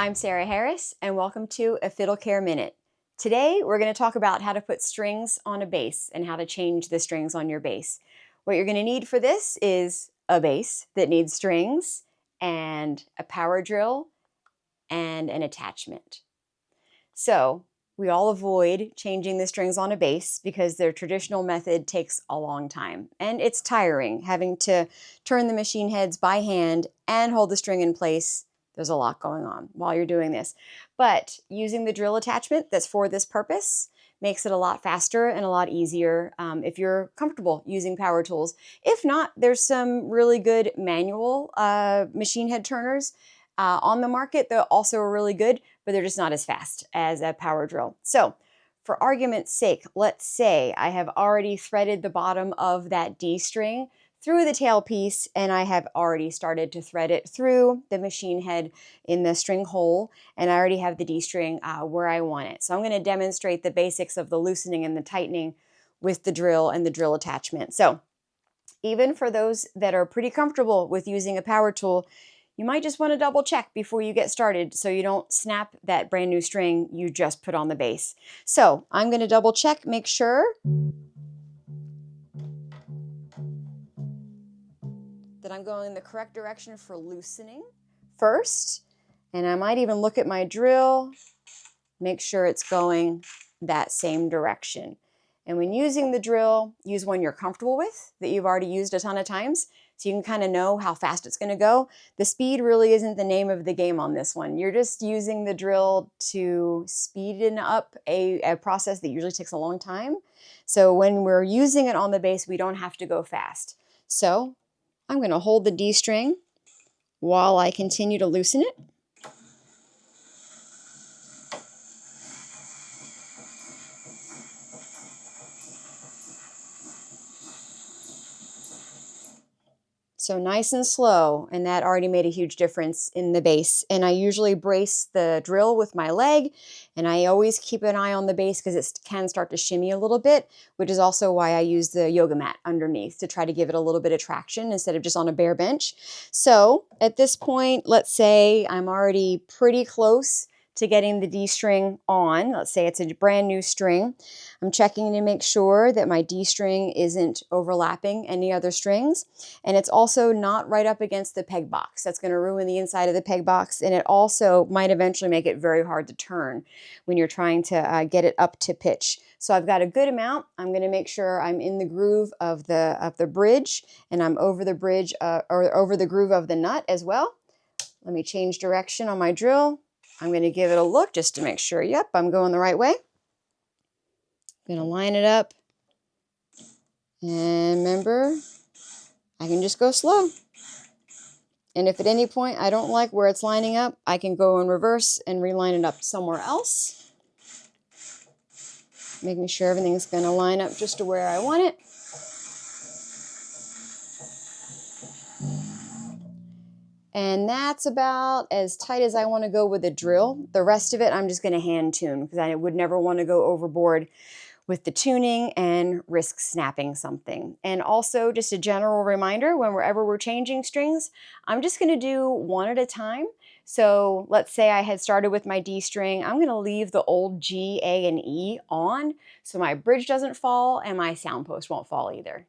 I'm Sarah Harris, and welcome to a Fiddle Care Minute. Today, we're going to talk about how to put strings on a bass and how to change the strings on your bass. What you're going to need for this is a bass that needs strings and a power drill and an attachment. So, we all avoid changing the strings on a bass because their traditional method takes a long time. And it's tiring having to turn the machine heads by hand and hold the string in place. There's a lot going on while you're doing this. But using the drill attachment that's for this purpose makes it a lot faster and a lot easier if you're comfortable using power tools. If not, there's some really good manual machine head turners on the market. They're also really good, but they're just not as fast as a power drill. So for argument's sake, let's say I have already threaded the bottom of that D string through the tailpiece, and I have already started to thread it through the machine head in the string hole, and I already have the D string where I want it. So I'm going to demonstrate the basics of the loosening and the tightening with the drill and the drill attachment. So even for those that are pretty comfortable with using a power tool, you might just want to double check before you get started so you don't snap that brand new string you just put on the bass. So I'm going to double check, make sure that I'm going in the correct direction for loosening first. And I might even look at my drill, make sure it's going that same direction. And when using the drill, use one you're comfortable with, that you've already used a ton of times, so you can kind of know how fast it's going to go. The speed really isn't the name of the game on this one. You're just using the drill to speeden up a process that usually takes a long time. So when we're using it on the bass, we don't have to go fast. So I'm going to hold the D string while I continue to loosen it. So nice and slow, and that already made a huge difference in the bass. And I usually brace the drill with my leg, and I always keep an eye on the bass because it can start to shimmy a little bit, which is also why I use the yoga mat underneath to try to give it a little bit of traction instead of just on a bare bench. So at this point, let's say I'm already pretty close to getting the D string on. Let's say it's a brand new string. I'm checking to make sure that my D string isn't overlapping any other strings. And it's also not right up against the peg box. That's going to ruin the inside of the peg box. And it also might eventually make it very hard to turn when you're trying to get it up to pitch. So I've got a good amount. I'm going to make sure I'm in the groove of the bridge, and I'm over the bridge or over the groove of the nut as well. Let me change direction on my drill. I'm going to give it a look just to make sure, yep, I'm going the right way. I'm going to line it up. And remember, I can just go slow. And if at any point I don't like where it's lining up, I can go in reverse and reline it up somewhere else. Making sure everything's going to line up just to where I want it. And that's about as tight as I want to go with a drill. The rest of it, I'm just going to hand tune because I would never want to go overboard with the tuning and risk snapping something. And also just a general reminder, whenever we're changing strings, I'm just going to do one at a time. So let's say I had started with my D string. I'm going to leave the old G, A, and E on so my bridge doesn't fall and my sound post won't fall either.